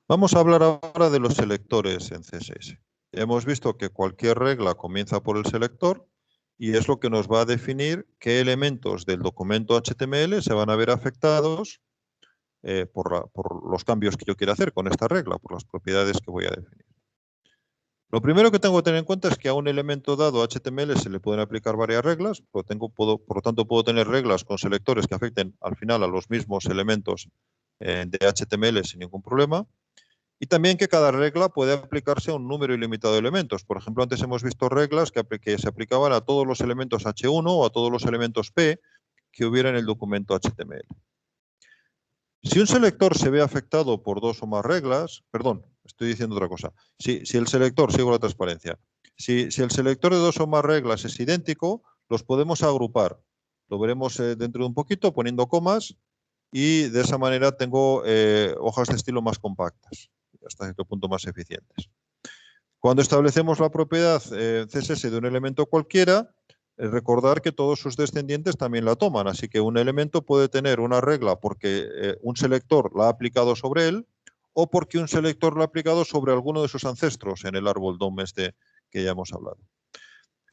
Vamos a hablar ahora de los selectores en CSS. Ya hemos visto que cualquier regla comienza por el selector y es lo que nos va a definir qué elementos del documento HTML se van a ver afectados por los cambios que yo quiera hacer con esta regla, por las propiedades que voy a definir. Lo primero que tengo que tener en cuenta es que a un elemento dado HTML se le pueden aplicar varias reglas, por lo tanto puedo tener reglas con selectores que afecten al final a los mismos elementos de HTML sin ningún problema. Y también que cada regla puede aplicarse a un número ilimitado de elementos. Por ejemplo, antes hemos visto reglas que se aplicaban a todos los elementos H1 o a todos los elementos P que hubiera en el documento HTML. Si un selector se ve afectado por dos o más reglas, perdón, estoy diciendo otra cosa. Si el selector, sigo la transparencia, si el selector de dos o más reglas es idéntico, los podemos agrupar. Lo veremos dentro de un poquito poniendo comas y de esa manera tengo hojas de estilo más compactas, hasta cierto punto más eficientes. Cuando establecemos la propiedad CSS de un elemento cualquiera, recordar que todos sus descendientes también la toman. Así que un elemento puede tener una regla porque un selector la ha aplicado sobre él o porque un selector la ha aplicado sobre alguno de sus ancestros en el árbol DOM este que ya hemos hablado.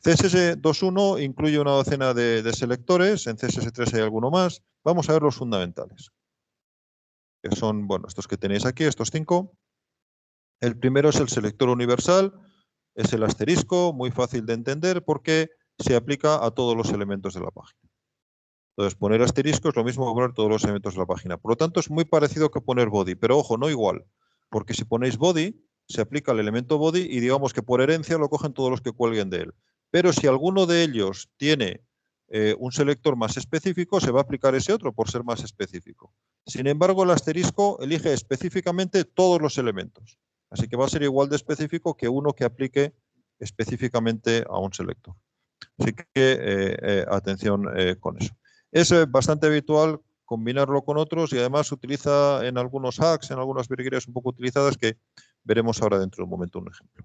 CSS 2.1 incluye una docena de selectores, en CSS 3 hay alguno más. Vamos a ver los fundamentales, que son, bueno, estos que tenéis aquí, estos 5. El primero es el selector universal, es el asterisco, muy fácil de entender porque se aplica a todos los elementos de la página. Entonces, poner asterisco es lo mismo que poner todos los elementos de la página. Por lo tanto, es muy parecido que poner body, pero ojo, no igual. Porque si ponéis body, se aplica el elemento body y digamos que por herencia lo cogen todos los que cuelguen de él. Pero si alguno de ellos tiene un selector más específico, se va a aplicar ese otro por ser más específico. Sin embargo, el asterisco elige específicamente todos los elementos. Así que va a ser igual de específico que uno que aplique específicamente a un selector. Así que atención con eso. Es bastante habitual combinarlo con otros y además se utiliza en algunos hacks, en algunas virguerías un poco utilizadas que veremos ahora dentro de un momento un ejemplo.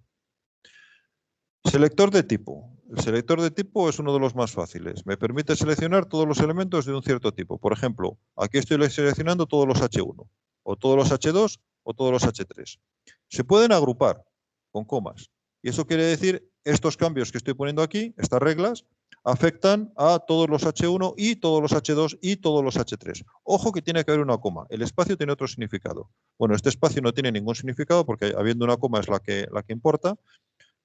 Selector de tipo. El selector de tipo es uno de los más fáciles. Me permite seleccionar todos los elementos de un cierto tipo. Por ejemplo, aquí estoy seleccionando todos los H1, o todos los H2, o todos los H3. Se pueden agrupar con comas. Y eso quiere decir, estos cambios que estoy poniendo aquí, estas reglas, afectan a todos los H1 y todos los H2 y todos los H3. Ojo que tiene que haber una coma. El espacio tiene otro significado. Bueno, este espacio no tiene ningún significado porque habiendo una coma es la que importa.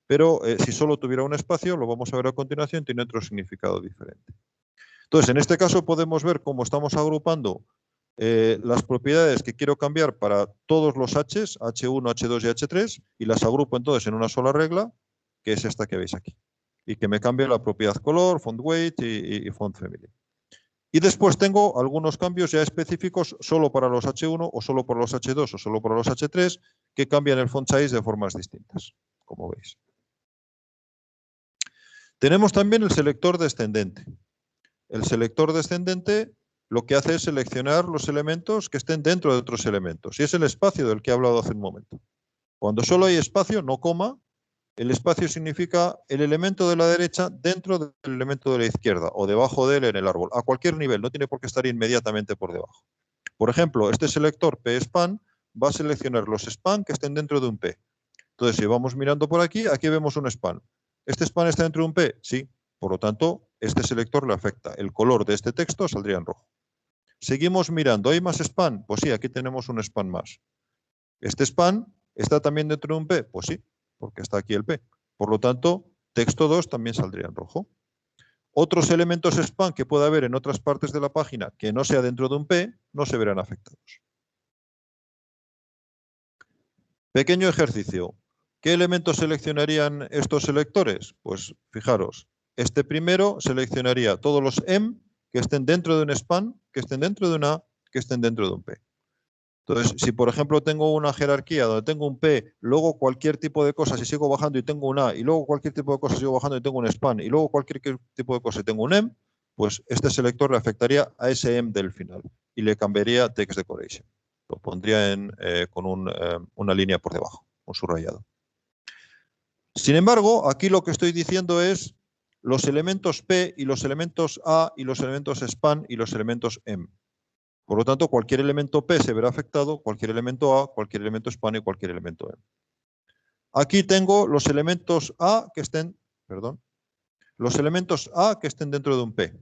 Pero si solo tuviera un espacio, lo vamos a ver a continuación, tiene otro significado diferente. Entonces, en este caso podemos ver cómo estamos agrupando las propiedades que quiero cambiar para todos los H's, H1, H2 y H3, y las agrupo entonces en una sola regla, que es esta que veis aquí. Y que me cambie la propiedad color, font weight y font family. Y después tengo algunos cambios ya específicos solo para los H1 o solo para los H2 o solo para los H3 que cambian el font size de formas distintas, como veis. Tenemos también el selector descendente. El selector descendente lo que hace es seleccionar los elementos que estén dentro de otros elementos. Y es el espacio del que he hablado hace un momento. Cuando solo hay espacio, no coma, el espacio significa el elemento de la derecha dentro del elemento de la izquierda o debajo de él en el árbol, a cualquier nivel, no tiene por qué estar inmediatamente por debajo. Por ejemplo, este selector PSpan va a seleccionar los span que estén dentro de un P. Entonces, si vamos mirando por aquí, aquí vemos un span. ¿Este span está dentro de un P? Sí. Por lo tanto, este selector le afecta. El color de este texto saldría en rojo. Seguimos mirando. ¿Hay más span? Pues sí, aquí tenemos un span más. ¿Este span está también dentro de un P? Pues sí, porque está aquí el P. Por lo tanto, texto 2 también saldría en rojo. Otros elementos span que pueda haber en otras partes de la página que no sea dentro de un P no se verán afectados. Pequeño ejercicio. ¿Qué elementos seleccionarían estos selectores? Pues fijaros, este primero seleccionaría todos los M que estén dentro de un span, que estén dentro de una A, que estén dentro de un P. Entonces, si por ejemplo tengo una jerarquía donde tengo un P, luego cualquier tipo de cosas y sigo bajando y tengo un A, y luego cualquier tipo de cosas y sigo bajando y tengo un span, y luego cualquier tipo de cosas y tengo un M, pues este selector le afectaría a ese M del final y le cambiaría text decoration. Lo pondría con una línea por debajo, un subrayado. Sin embargo, aquí lo que estoy diciendo es los elementos P y los elementos A y los elementos span y los elementos M. Por lo tanto, cualquier elemento P se verá afectado, cualquier elemento A, cualquier elemento span y cualquier elemento M. Aquí tengo los elementos A que estén, perdón, los elementos A que estén dentro de un P.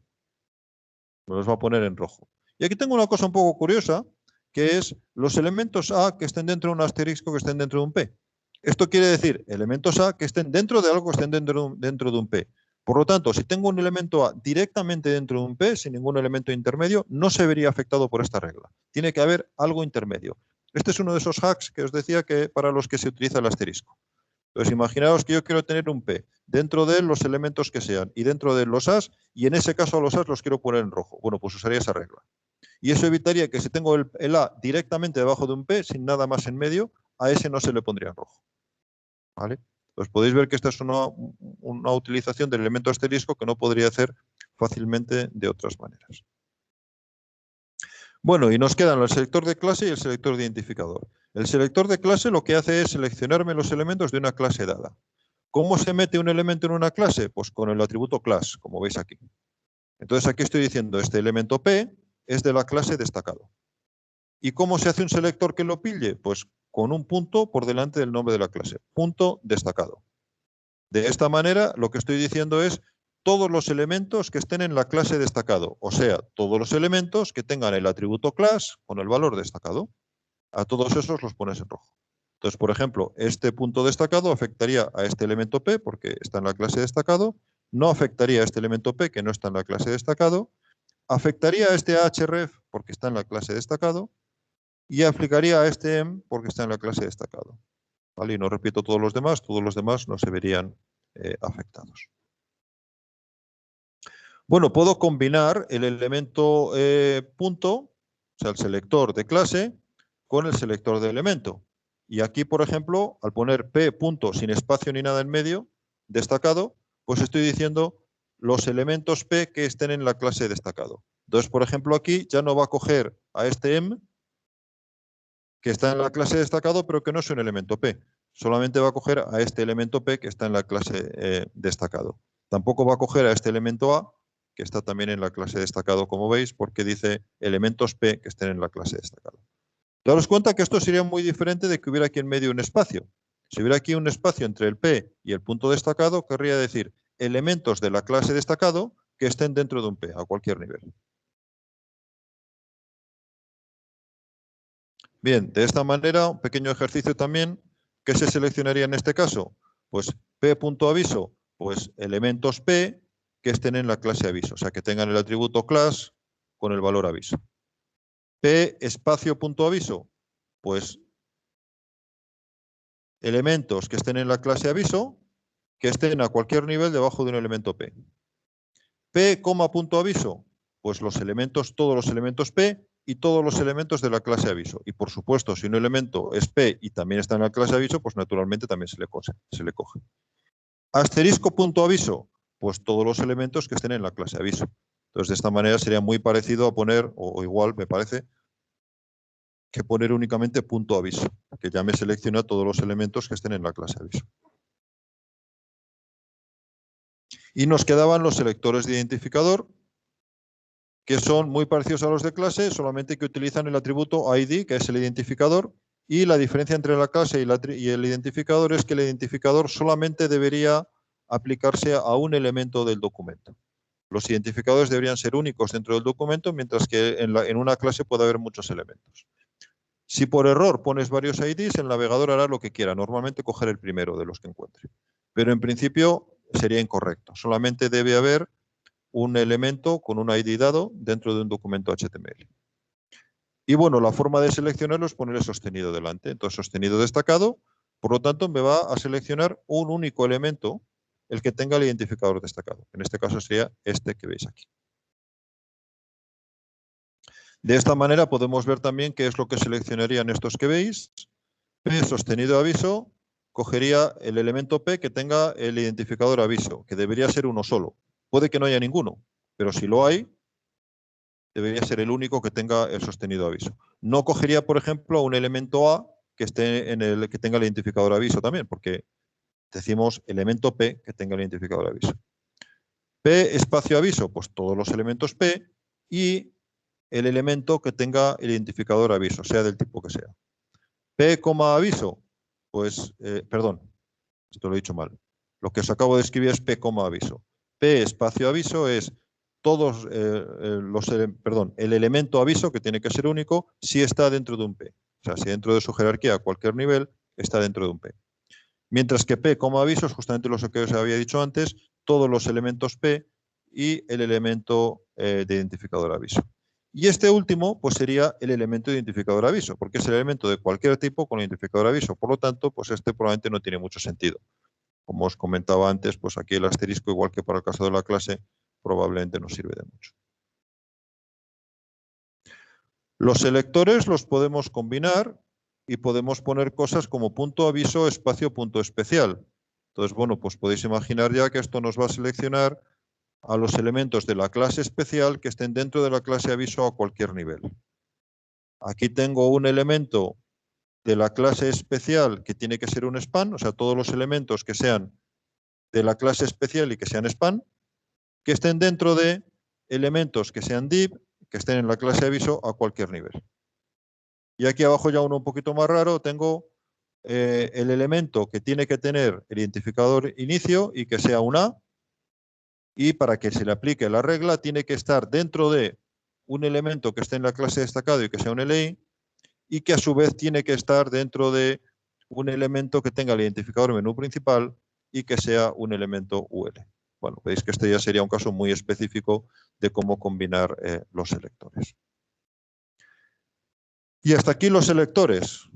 Me los voy a poner en rojo. Y aquí tengo una cosa un poco curiosa, que es los elementos A que estén dentro de un asterisco que estén dentro de un P. Esto quiere decir elementos A que estén dentro de algo que estén dentro de un P. Por lo tanto, si tengo un elemento A directamente dentro de un P, sin ningún elemento intermedio, no se vería afectado por esta regla. Tiene que haber algo intermedio. Este es uno de esos hacks que os decía que para los que se utiliza el asterisco. Entonces, imaginaos que yo quiero tener un P, dentro de él los elementos que sean, y dentro de él los As, y en ese caso a los As los quiero poner en rojo. Bueno, pues usaría esa regla. Y eso evitaría que si tengo el A directamente debajo de un P, sin nada más en medio, a ese no se le pondría en rojo. ¿Vale? Pues podéis ver que esta es una utilización del elemento asterisco que no podría hacer fácilmente de otras maneras. Bueno, y nos quedan el selector de clase y el selector de identificador. El selector de clase lo que hace es seleccionarme los elementos de una clase dada. ¿Cómo se mete un elemento en una clase? Pues con el atributo class, como veis aquí. Entonces aquí estoy diciendo, este elemento P es de la clase destacado. ¿Y cómo se hace un selector que lo pille? Pues con un punto por delante del nombre de la clase, punto destacado. De esta manera, lo que estoy diciendo es todos los elementos que estén en la clase destacado, o sea, todos los elementos que tengan el atributo class con el valor destacado. A todos esos los pones en rojo. Entonces, por ejemplo, este punto destacado afectaría a este elemento P porque está en la clase destacado, no afectaría a este elemento P que no está en la clase destacado, afectaría a este href porque está en la clase destacado y aplicaría a este M porque está en la clase destacado. ¿Vale? Y no repito todos los demás no se verían afectados. Bueno, puedo combinar el elemento punto, o sea, el selector de clase, con el selector de elemento. Y aquí, por ejemplo, al poner P punto sin espacio ni nada en medio, destacado, pues estoy diciendo los elementos P que estén en la clase destacado. Entonces, por ejemplo, aquí ya no va a coger a este M, que está en la clase destacado, pero que no es un elemento P. Solamente va a coger a este elemento P que está en la clase destacado. Tampoco va a coger a este elemento A, que está también en la clase destacado, como veis, porque dice elementos P que estén en la clase destacado. Daros cuenta que esto sería muy diferente de que hubiera aquí en medio un espacio. Si hubiera aquí un espacio entre el P y el punto destacado, querría decir elementos de la clase destacado que estén dentro de un P, a cualquier nivel. Bien, de esta manera, un pequeño ejercicio también. ¿Qué se seleccionaría en este caso? Pues P.aviso, pues elementos P que estén en la clase aviso, o sea, que tengan el atributo class con el valor aviso. P espacio punto aviso, pues elementos que estén en la clase aviso, que estén a cualquier nivel debajo de un elemento P. P, punto aviso, pues los elementos, todos los elementos P y todos los elementos de la clase aviso. Y por supuesto, si un elemento es P y también está en la clase aviso, pues naturalmente también se le coge. Asterisco punto aviso, pues todos los elementos que estén en la clase aviso. Entonces, de esta manera sería muy parecido a poner, o igual me parece, que poner únicamente punto aviso, que ya me selecciona todos los elementos que estén en la clase aviso. Y nos quedaban los selectores de identificador, que son muy parecidos a los de clase, solamente que utilizan el atributo ID, que es el identificador, y la diferencia entre la clase y el identificador es que el identificador solamente debería aplicarse a un elemento del documento. Los identificadores deberían ser únicos dentro del documento, mientras que en una clase puede haber muchos elementos. Si por error pones varios IDs, el navegador hará lo que quiera, normalmente coger el primero de los que encuentre. Pero en principio sería incorrecto. Solamente debe haber un elemento con un ID dado dentro de un documento HTML. Y bueno, la forma de seleccionarlo es ponerle sostenido delante. Entonces, sostenido destacado, por lo tanto, me va a seleccionar un único elemento, el que tenga el identificador destacado. En este caso sería este que veis aquí. De esta manera podemos ver también qué es lo que seleccionarían estos que veis. P sostenido aviso, cogería el elemento P que tenga el identificador aviso, que debería ser uno solo. Puede que no haya ninguno, pero si lo hay, debería ser el único que tenga el sostenido aviso. No cogería, por ejemplo, un elemento A que esté que tenga el identificador aviso también, porque decimos elemento P que tenga el identificador aviso. P espacio aviso, pues todos los elementos P, y el elemento que tenga el identificador aviso, sea del tipo que sea. P, aviso, pues, perdón, esto lo he dicho mal. Lo que os acabo de escribir es P, aviso. P espacio aviso es todos el elemento aviso, que tiene que ser único, si está dentro de un P. O sea, si dentro de su jerarquía a cualquier nivel está dentro de un P. Mientras que P, aviso es justamente lo que os había dicho antes, todos los elementos P y el elemento de identificador aviso. Y este último, pues sería el elemento de identificador aviso, porque es el elemento de cualquier tipo con identificador aviso. Por lo tanto, pues este probablemente no tiene mucho sentido. Como os comentaba antes, pues aquí el asterisco, igual que para el caso de la clase, probablemente no sirve de mucho. Los selectores los podemos combinar y podemos poner cosas como punto aviso, espacio, punto especial. Entonces, bueno, pues podéis imaginar ya que esto nos va a seleccionar a los elementos de la clase especial que estén dentro de la clase aviso a cualquier nivel. Aquí tengo un elemento de la clase especial que tiene que ser un span, o sea, todos los elementos que sean de la clase especial y que sean span, que estén dentro de elementos que sean div, que estén en la clase aviso a cualquier nivel. Y aquí abajo ya uno un poquito más raro, tengo el elemento que tiene que tener el identificador inicio y que sea un A, y para que se le aplique la regla tiene que estar dentro de un elemento que esté en la clase destacado y que sea un LI, y que a su vez tiene que estar dentro de un elemento que tenga el identificador menú principal y que sea un elemento UL. Bueno, veis que este ya sería un caso muy específico de cómo combinar los selectores. Y hasta aquí los selectores.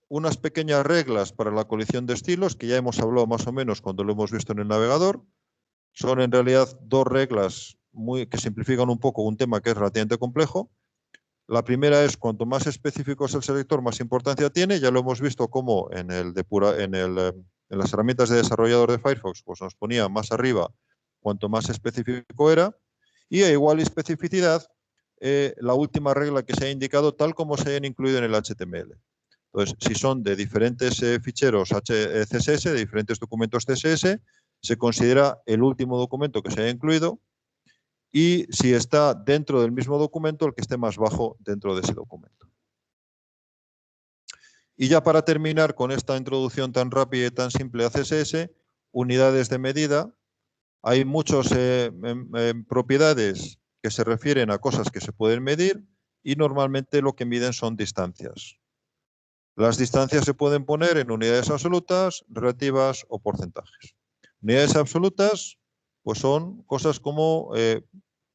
Unas pequeñas reglas para la colección de estilos, que ya hemos hablado más o menos cuando lo hemos visto en el navegador. Son en realidad dos reglas que simplifican un poco un tema que es relativamente complejo. La primera es, cuanto más específico es el selector, más importancia tiene. Ya lo hemos visto como en las herramientas de desarrollador de Firefox, pues nos ponía más arriba cuanto más específico era. Y a igual especificidad, la última regla que se ha indicado tal como se hayan incluido en el HTML. Entonces, si son de diferentes ficheros CSS, de diferentes documentos CSS, se considera el último documento que se haya incluido, y si está dentro del mismo documento, el que esté más bajo dentro de ese documento. Y ya para terminar con esta introducción tan rápida y tan simple a CSS, unidades de medida. Hay muchas propiedades que se refieren a cosas que se pueden medir y normalmente lo que miden son distancias. Las distancias se pueden poner en unidades absolutas, relativas o porcentajes. Unidades absolutas pues son cosas como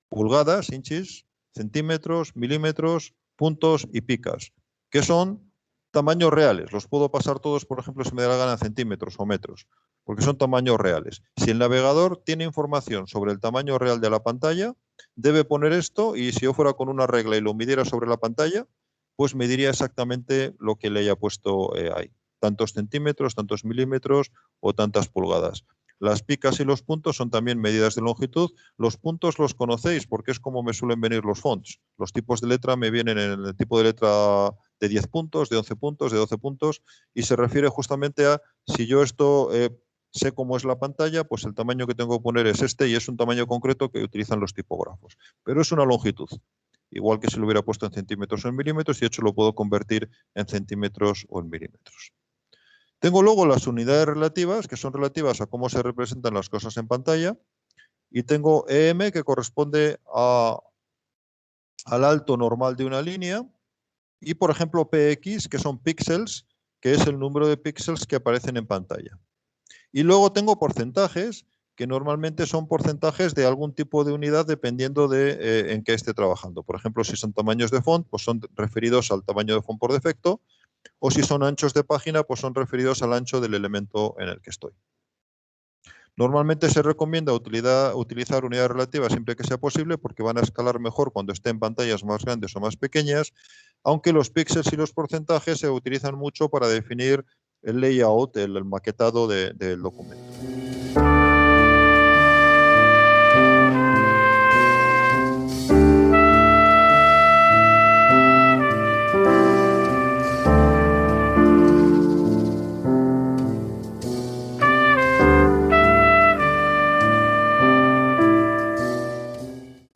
pulgadas, inches, centímetros, milímetros, puntos y picas, que son tamaños reales. Los puedo pasar todos, por ejemplo, si me da la gana, en centímetros o metros, porque son tamaños reales. Si el navegador tiene información sobre el tamaño real de la pantalla, debe poner esto, y si yo fuera con una regla y lo midiera sobre la pantalla, pues me diría exactamente lo que le haya puesto ahí. Tantos centímetros, tantos milímetros o tantas pulgadas. Las picas y los puntos son también medidas de longitud. Los puntos los conocéis porque es como me suelen venir los fonts. Los tipos de letra me vienen en el tipo de letra de 10 puntos, de 11 puntos, de 12 puntos, y se refiere justamente a si yo esto sé cómo es la pantalla, pues el tamaño que tengo que poner es este, y es un tamaño concreto que utilizan los tipógrafos. Pero es una longitud. Igual que si lo hubiera puesto en centímetros o en milímetros, y de hecho lo puedo convertir en centímetros o en milímetros. Tengo luego las unidades relativas, que son relativas a cómo se representan las cosas en pantalla, y tengo EM, que corresponde al alto normal de una línea, y por ejemplo PX, que son píxeles, que es el número de píxeles que aparecen en pantalla. Y luego tengo porcentajes, que normalmente son porcentajes de algún tipo de unidad dependiendo de en qué esté trabajando. Por ejemplo, si son tamaños de font, pues son referidos al tamaño de font por defecto, o si son anchos de página, pues son referidos al ancho del elemento en el que estoy. Normalmente se recomienda utilizar unidades relativas siempre que sea posible, porque van a escalar mejor cuando estén en pantallas más grandes o más pequeñas, aunque los píxeles y los porcentajes se utilizan mucho para definir el layout, el maquetado del documento.